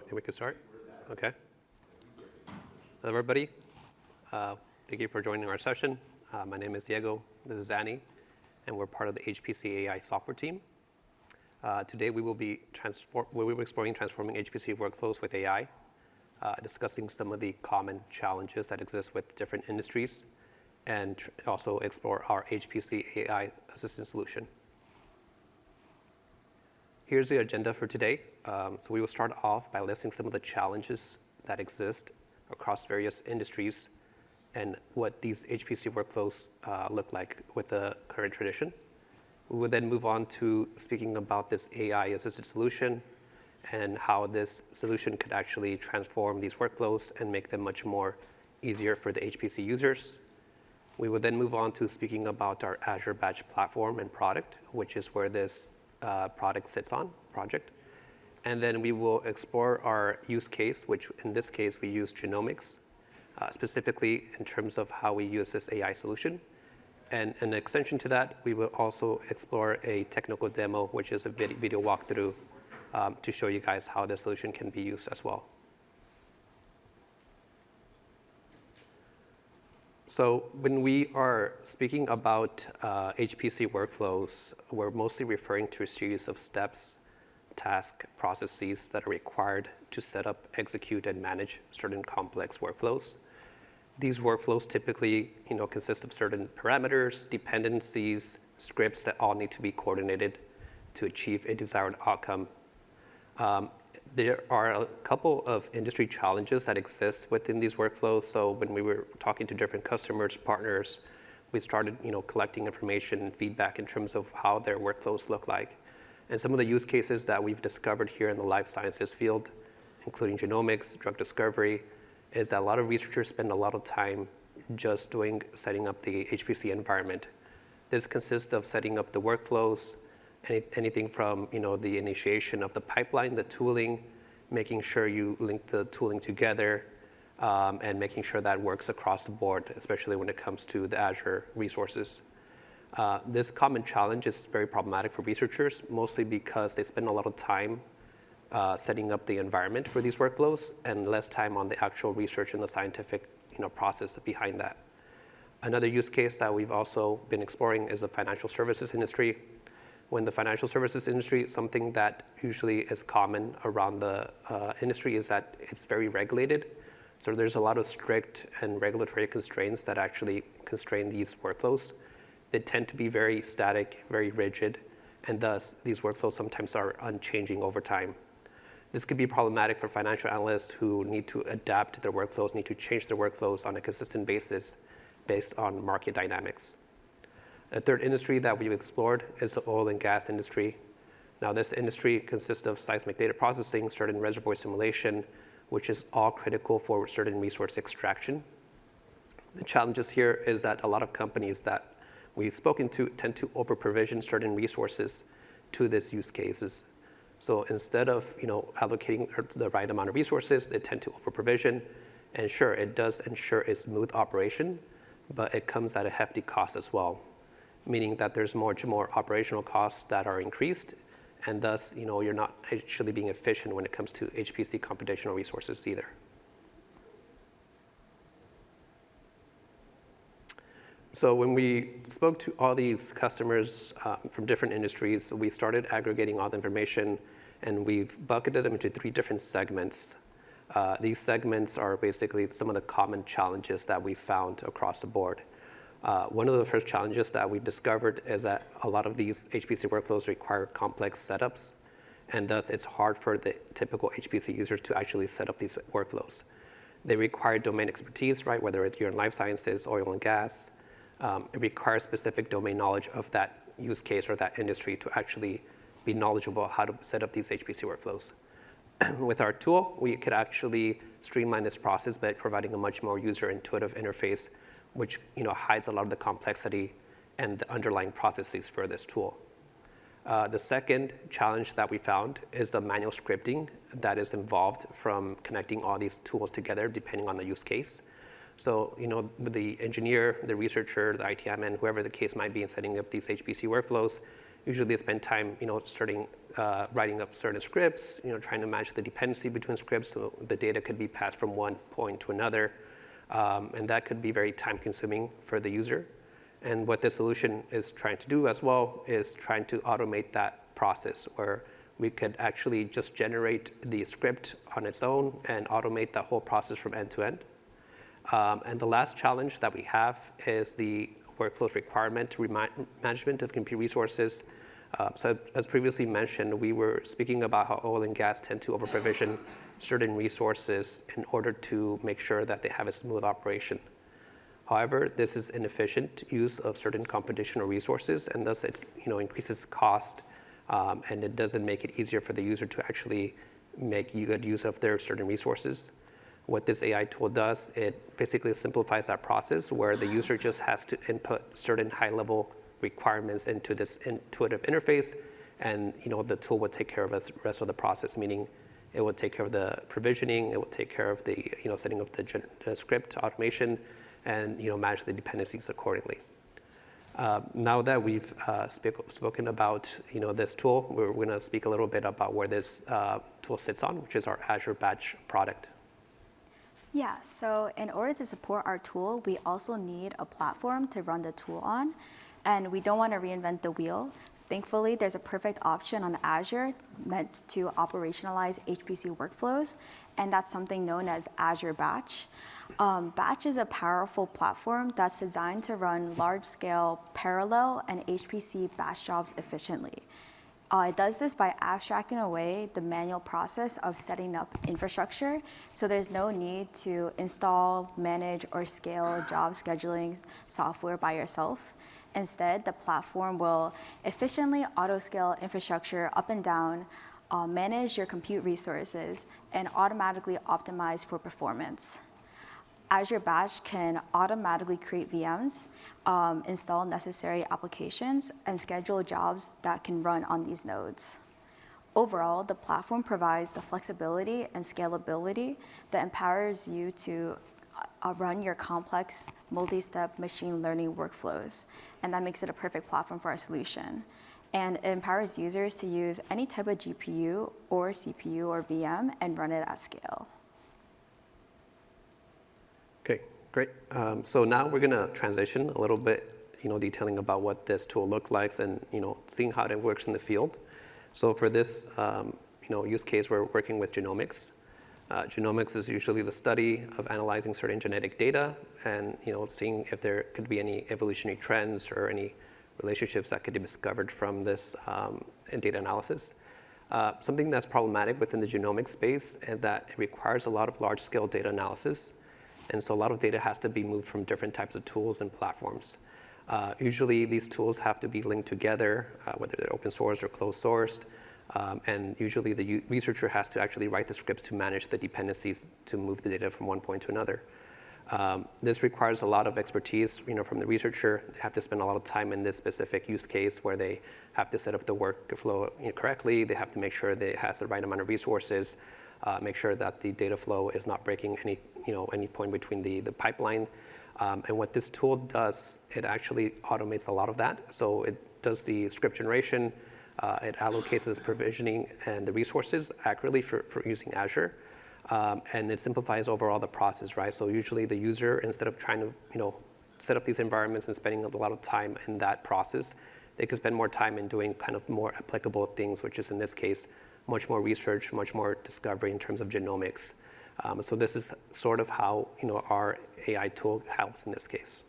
think we can start? Okay. Hello, everybody. Thank you for joining our session. My name is Diego. This is 𝗬𝗍, and we're part of the HPC AI software team. Today, we will be exploring transforming HPC workflows with AI, discussing some of the common challenges that exist with different industries, and also explore our HPC AI assistant solution. Here's the agenda for today. So we will start off by listing some of the challenges that exist across various industries and what these HPC workflows look like with the current tradition. We will then move on to speaking about this AI-assisted solution and how this solution could actually transform these workflows and make them much more easier for the HPC users. We will then move on to speaking about our Azure Batch platform and product, which is where this project. And then we will explore our use case, which in this case, we use genomics, specifically in terms of how we use this AI solution. And an extension to that, we will also explore a technical demo, which is a video walkthrough to show you guys how the solution can be used as well. So when we are speaking about HPC workflows, we're mostly referring to a series of steps, task processes that are required to set up, execute, and manage certain complex workflows. These workflows typically, consist of certain parameters, dependencies, scripts that all need to be coordinated to achieve a desired outcome. There are a couple of industry challenges that exist within these workflows. So when we were talking to different customers, partners, we started, collecting information and feedback in terms of how their workflows look like. And some of the use cases that we've discovered here in the life sciences field, including genomics, drug discovery, is that a lot of researchers spend a lot of time just setting up the HPC environment. This consists of setting up the workflows, anything from the initiation of the pipeline, the tooling, making sure you link the tooling together, and making sure that works across the board, especially when it comes to the Azure resources. This common challenge is very problematic for researchers, mostly because they spend a lot of time setting up the environment for these workflows and less time on the actual research and the scientific process behind that. Another use case that we've also been exploring is the financial services industry. When the financial services industry, something that usually is common around the industry is that it's very regulated. So there's a lot of strict and regulatory constraints that actually constrain these workflows. They tend to be very static, very rigid, and thus these workflows sometimes are unchanging over time. This could be problematic for financial analysts who need to adapt their workflows, need to change their workflows on a consistent basis based on market dynamics. A third industry that we've explored is the oil and gas industry. Now, this industry consists of seismic data processing, certain reservoir simulation, which is all critical for certain resource extraction. The challenges here is that a lot of companies that we've spoken to tend to over-provision certain resources to these use cases. So instead of allocating the right amount of resources, they tend to over-provision. And sure, it does ensure a smooth operation, but it comes at a hefty cost as well, meaning that there's much more operational costs that are increased, and thus you're not actually being efficient when it comes to HPC computational resources either. So when we spoke to all these customers from different industries, we started aggregating all the information, and we've bucketed them into 3 different segments. These segments are basically some of the common challenges that we found across the board. One of the first challenges that we've discovered is that a lot of these HPC workflows require complex setups, and thus it's hard for the typical HPC users to actually set up these workflows. They require domain expertise, right? Whether you're in life sciences, oil and gas. It requires specific domain knowledge of that use case or that industry to actually be knowledgeable how to set up these HPC workflows. With our tool, we could actually streamline this process by providing a much more user-intuitive interface, which hides a lot of the complexity and the underlying processes for this tool. The second challenge that we found is the manual scripting that is involved from connecting all these tools together depending on the use case. So, the engineer, the researcher, the IT admin, whoever the case might be in setting up these HPC workflows, usually they spend time, writing up certain scripts, trying to manage the dependency between scripts so the data could be passed from one point to another. And that could be very time consuming for the user. And what this solution is trying to do as well is trying to automate that process where we could actually just generate the script on its own and automate that whole process from end to end. And the last challenge that we have is the workflows requirement management of compute resources. So as previously mentioned, we were speaking about how oil and gas tend to over-provision certain resources in order to make sure that they have a smooth operation. However, this is inefficient use of certain computational resources, and thus it increases cost, and it doesn't make it easier for the user to actually make good use of their certain resources. What this AI tool does, it basically simplifies that process where the user just has to input certain high-level requirements into this intuitive interface, and the tool will take care of the rest of the process, meaning it will take care of the provisioning, it will take care of the setting up the script automation, and manage the dependencies accordingly. Now that we've spoken about this tool, we're going to speak a little bit about where this tool sits on, which is our Azure Batch product. Yeah, so in order to support our tool, we also need a platform to run the tool on, and we don't want to reinvent the wheel. Thankfully, there's a perfect option on Azure meant to operationalize HPC workflows, and that's something known as Azure Batch. Batch is a powerful platform that's designed to run large-scale parallel and HPC batch jobs efficiently. It does this by abstracting away the manual process of setting up infrastructure, so there's no need to install, manage, or scale job scheduling software by yourself. Instead, the platform will efficiently auto-scale infrastructure up and down, manage your compute resources, and automatically optimize for performance. Azure Batch can automatically create VMs, install necessary applications, and schedule jobs that can run on these nodes. Overall, the platform provides the flexibility and scalability that empowers you to run your complex multi-step machine learning workflows, and that makes it a perfect platform for our solution. And it empowers users to use any type of GPU or CPU or VM and run it at scale. Okay, great. So now we're going to transition a little bit, detailing about what this tool looks like and, seeing how it works in the field. So for this, use case, we're working with genomics. Genomics is usually the study of analyzing certain genetic data and, seeing if there could be any evolutionary trends or any relationships that could be discovered from this data analysis. Something that's problematic within the genomics space is that it requires a lot of large-scale data analysis. And so a lot of data has to be moved from different types of tools and platforms. Usually these tools have to be linked together, whether they're open source or closed sourced. And usually the researcher has to actually write the scripts to manage the dependencies to move the data from one point to another. This requires a lot of expertise from the researcher. They have to spend a lot of time in this specific use case where they have to set up the workflow correctly. They have to make sure that it has the right amount of resources, make sure that the data flow is not breaking any point between the pipeline. And what this tool does, it actually automates a lot of that. So it does the script generation, it allocates this provisioning and the resources accurately for using Azure. And it simplifies overall the process, right? So usually the user, instead of trying to set up these environments and spending a lot of time in that process, they can spend more time in doing kind of more applicable things, which is in this case, much more research, much more discovery in terms of genomics. So this is sort of how our AI tool helps in this case.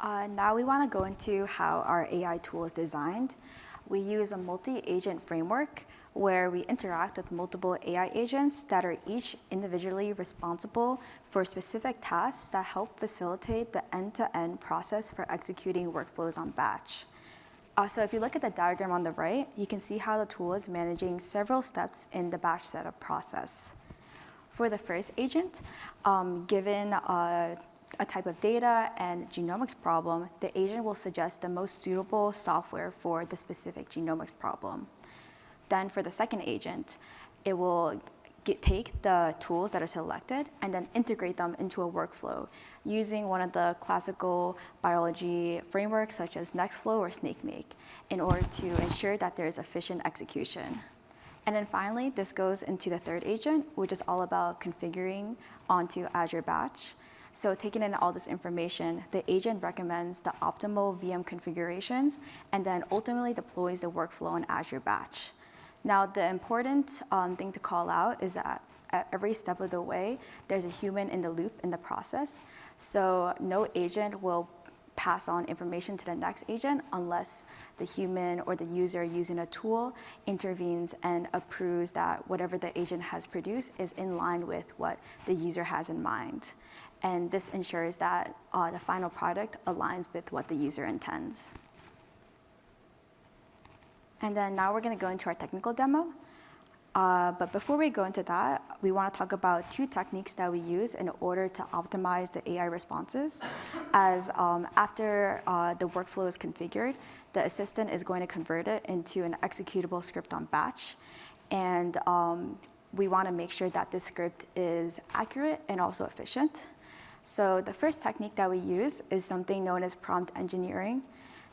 Now we want to go into how our AI tool is designed. We use a multi-agent framework where we interact with multiple AI agents that are each individually responsible for specific tasks that help facilitate the end-to-end process for executing workflows on batch. So if you look at the diagram on the right, you can see how the tool is managing several steps in the batch setup process. For the first agent, given a type of data and genomics problem, the agent will suggest the most suitable software for the specific genomics problem. Then for the second agent, it will take the tools that are selected and then integrate them into a workflow using one of the classical biology frameworks such as Nextflow or SnakeMake in order to ensure that there is efficient execution. And then finally, this goes into the third agent, which is all about configuring onto Azure Batch. So taking in all this information, the agent recommends the optimal VM configurations and then ultimately deploys the workflow on Azure Batch. Now, the important thing to call out is that at every step of the way, there's a human in the loop in the process. So no agent will pass on information to the next agent unless the human or the user using a tool intervenes and approves that whatever the agent has produced is in line with what the user has in mind. And this ensures that the final product aligns with what the user intends. And then now we're going to go into our technical demo. But before we go into that, we want to talk about two techniques that we use in order to optimize the AI responses. As after the workflow is configured, the assistant is going to convert it into an executable script on batch. And we want to make sure that this script is accurate and also efficient. So the first technique that we use is something known as prompt engineering.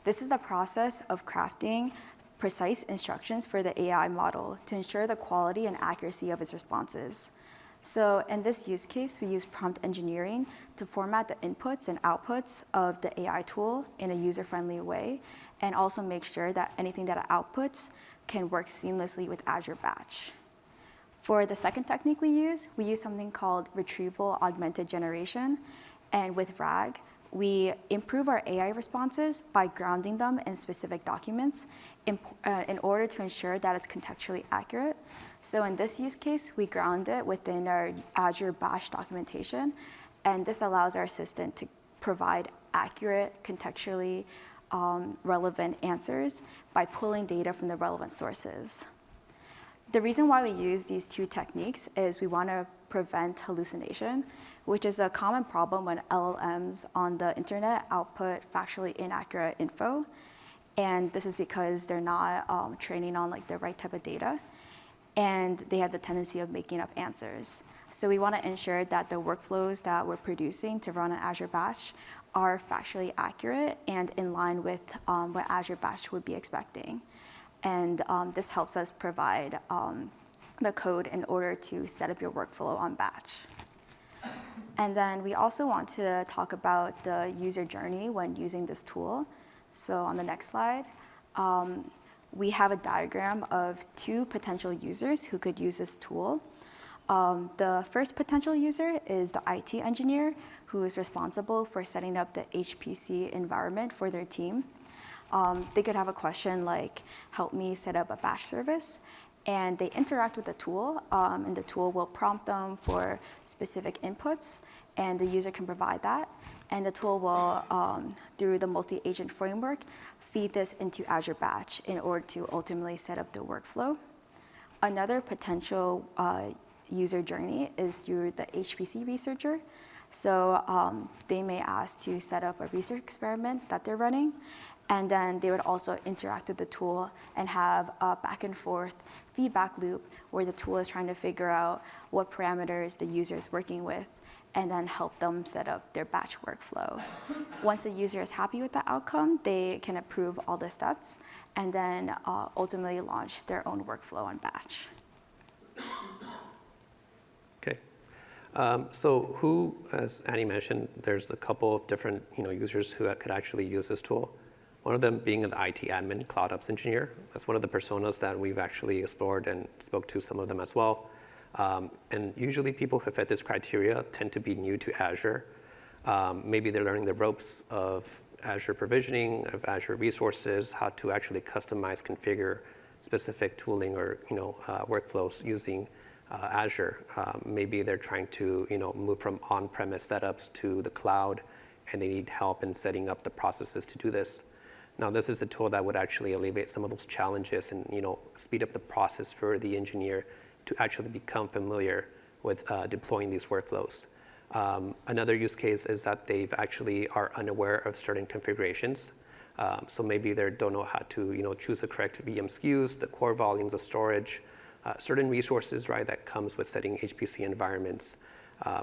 This is the process of crafting precise instructions for the AI model to ensure the quality and accuracy of its responses. So in this use case, we use prompt engineering to format the inputs and outputs of the AI tool in a user-friendly way, and also make sure that anything that it outputs can work seamlessly with Azure Batch. For the second technique we use something called retrieval augmented generation. And with RAG, we improve our AI responses by grounding them in specific documents in order to ensure that it's contextually accurate. So in this use case, we ground it within our Azure Batch documentation, and this allows our assistant to provide accurate, contextually relevant answers by pulling data from the relevant sources. The reason why we use these two techniques is we want to prevent hallucination, which is a common problem when LLMs on the internet output factually inaccurate info. And this is because they're not training on the right type of data, and they have the tendency of making up answers. So we want to ensure that the workflows that we're producing to run on Azure Batch are factually accurate and in line with what Azure Batch would be expecting. And this helps us provide the code in order to set up your workflow on Batch. And then we also want to talk about the user journey when using this tool. So on the next slide, we have a diagram of two potential users who could use this tool. The first potential user is the IT engineer who is responsible for setting up the HPC environment for their team. They could have a question like, help me set up a batch service. And they interact with the tool, and the tool will prompt them for specific inputs, and the user can provide that. And the tool will, through the multi-agent framework, feed this into Azure Batch in order to ultimately set up the workflow. Another potential user journey is through the HPC researcher. So they may ask to set up a research experiment that they're running, and then they would also interact with the tool and have a back and forth feedback loop where the tool is trying to figure out what parameters the user is working with and then help them set up their batch workflow. Once the user is happy with the outcome, they can approve all the steps and then ultimately launch their own workflow on batch. Okay. So who, as Annie mentioned, there's a couple of different users who could actually use this tool. One of them being the IT admin, cloud ops engineer. That's one of the personas that we've actually explored and spoke to some of them as well. And usually people who fit this criteria tend to be new to Azure. Maybe they're learning the ropes of Azure provisioning, of Azure resources, how to actually customize, configure specific tooling or workflows using Azure. Maybe they're trying to move from on-premise setups to the cloud, and they need help in setting up the processes to do this. Now, this is a tool that would actually alleviate some of those challenges and speed up the process for the engineer to actually become familiar with deploying these workflows. Another use case is that they actually are unaware of certain configurations. So maybe they don't know how to choose the correct VM SKUs, the core volumes of storage, certain resources, right, that comes with setting HPC environments.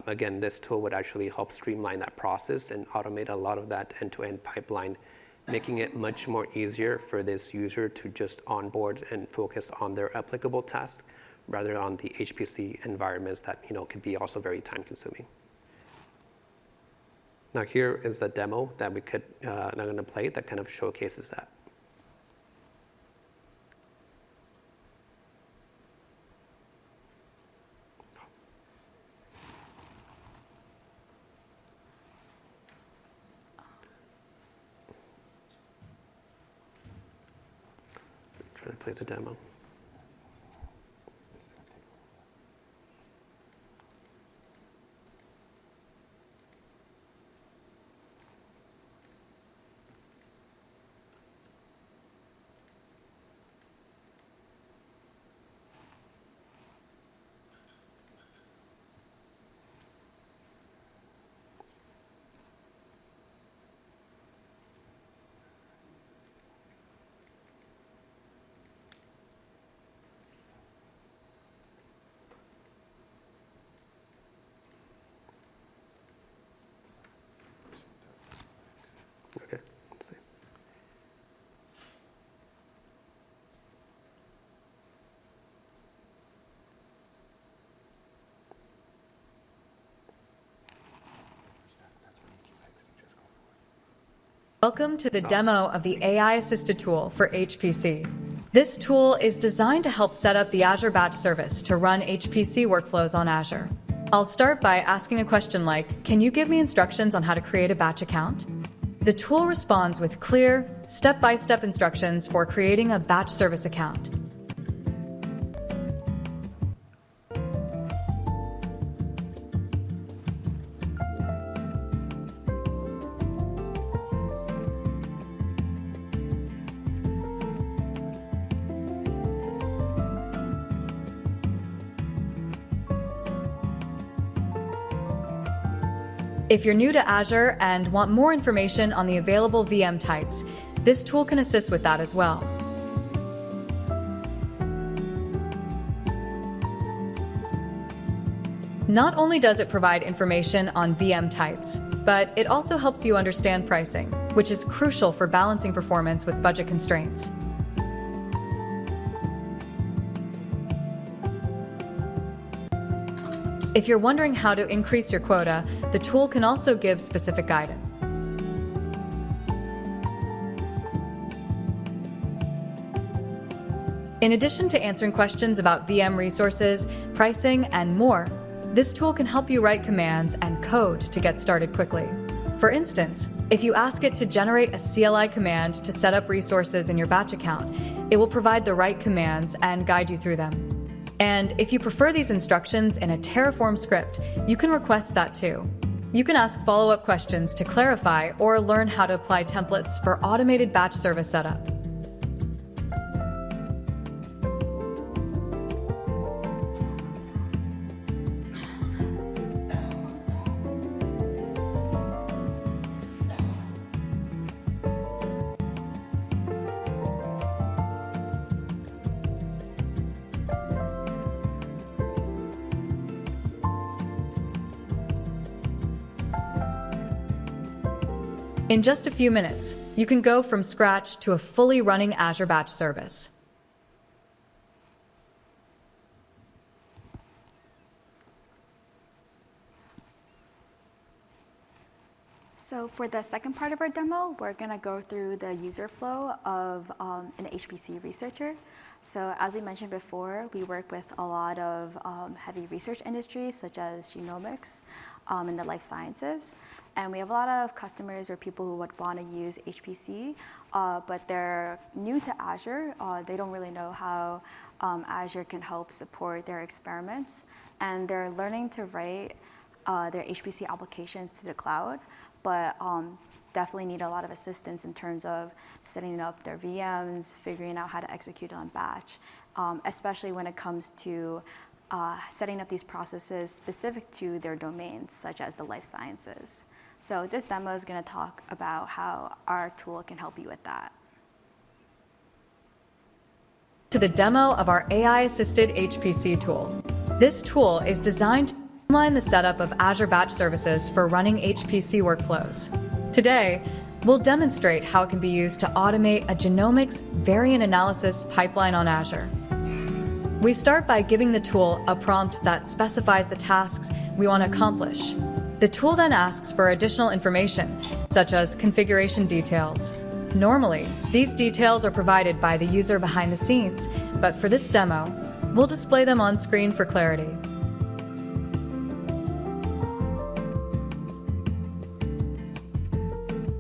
Again, this tool would actually help streamline that process and automate a lot of that end-to-end pipeline, making it much more easier for this user to just onboard and focus on their applicable tasks rather on the HPC environments that could be also very time-consuming. Now here is a demo that I'm going to play that kind of showcases that. Trying to play the demo. Okay, let's see. Welcome to the demo of the AI-assisted tool for HPC. This tool is designed to help set up the Azure Batch service to run HPC workflows on Azure. I'll start by asking a question like, can you give me instructions on how to create a batch account? The tool responds with clear, step-by-step instructions for creating a batch service account. If you're new to Azure and want more information on the available VM types, this tool can assist with that as well. Not only does it provide information on VM types, but it also helps you understand pricing, which is crucial for balancing performance with budget constraints. If you're wondering how to increase your quota, the tool can also give specific guidance. In addition to answering questions about VM resources, pricing, and more, this tool can help you write commands and code to get started quickly. For instance, if you ask it to generate a CLI command to set up resources in your batch account, it will provide the right commands and guide you through them. And if you prefer these instructions in a Terraform script, you can request that too. You can ask follow-up questions to clarify or learn how to apply templates for automated batch service setup. In just a few minutes, you can go from scratch to a fully running Azure Batch service. So for the second part of our demo, we're going to go through the user flow of an HPC researcher. So as we mentioned before, we work with a lot of heavy research industries such as genomics and the life sciences. And we have a lot of customers or people who would want to use HPC, but they're new to Azure. They don't really know how Azure can help support their experiments. And they're learning to write their HPC applications to the cloud, but definitely need a lot of assistance in terms of setting up their VMs, figuring out how to execute on batch, especially when it comes to setting up these processes specific to their domains, such as the life sciences. So this demo is going to talk about how our tool can help you with that. to the demo of our AI-assisted HPC tool. This tool is designed to streamline the setup of Azure Batch services for running HPC workflows. Today, we'll demonstrate how it can be used to automate a genomics variant analysis pipeline on Azure. We start by giving the tool a prompt that specifies the tasks we want to accomplish. The tool then asks for additional information, such as configuration details. Normally, these details are provided by the user behind the scenes, but for this demo, we'll display them on screen for clarity.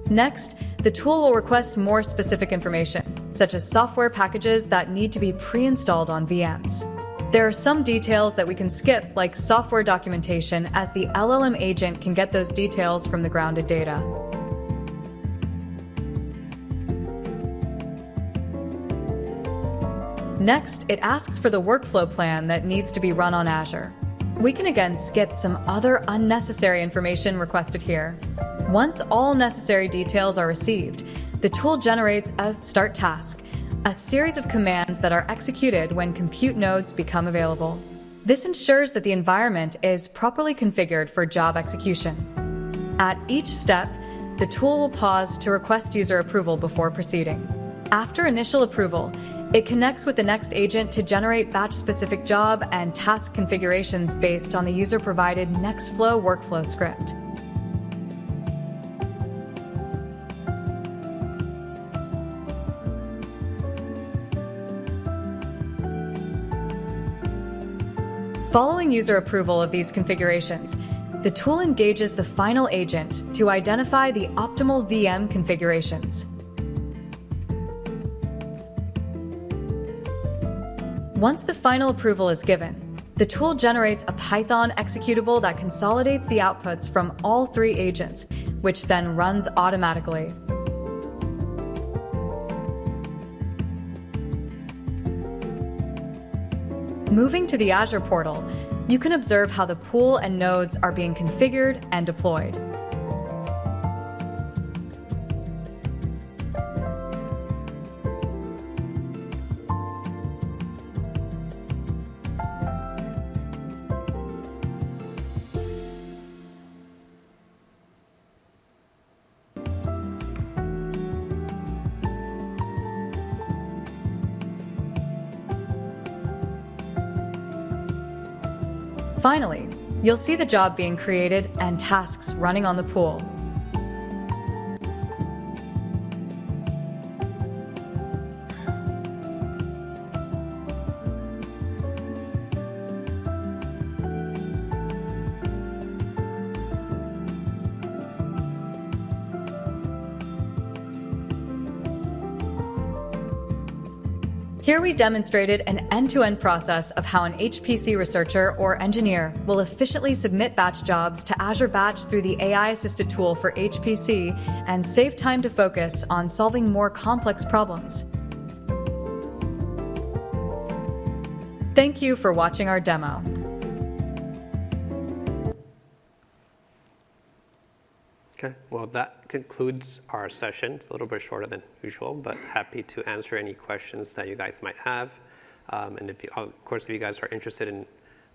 Next, the tool will request more specific information, such as software packages that need to be pre-installed on VMs. There are some details that we can skip, like software documentation, as the LLM agent can get those details from the grounded data. Next, it asks for the workflow plan that needs to be run on Azure. We can again skip some other unnecessary information requested here. Once all necessary details are received, the tool generates a start task, a series of commands that are executed when compute nodes become available. This ensures that the environment is properly configured for job execution. At each step, the tool will pause to request user approval before proceeding. After initial approval, it connects with the next agent to generate batch-specific job and task configurations based on the user-provided Nextflow workflow script. Following user approval of these configurations, the tool engages the final agent to identify the optimal VM configurations. Once the final approval is given, the tool generates a Python executable that consolidates the outputs from all three agents, which then runs automatically. Moving to the Azure portal, you can observe how the pool and nodes are being configured and deployed. Finally, you'll see the job being created and tasks running on the pool. Here we demonstrated an end-to-end process of how an HPC researcher or engineer will efficiently submit batch jobs to Azure Batch through the AI-assisted tool for HPC and save time to focus on solving more complex problems. Thank you for watching our demo. Okay, well, that concludes our session. It's a little bit shorter than usual, but happy to answer any questions that you guys might have. And if you, of course, if you guys are interested in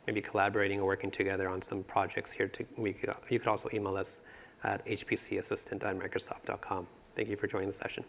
maybe collaborating or working together on some projects here, you could also email us at hpcassistant@microsoft.com. Thank you for joining the session.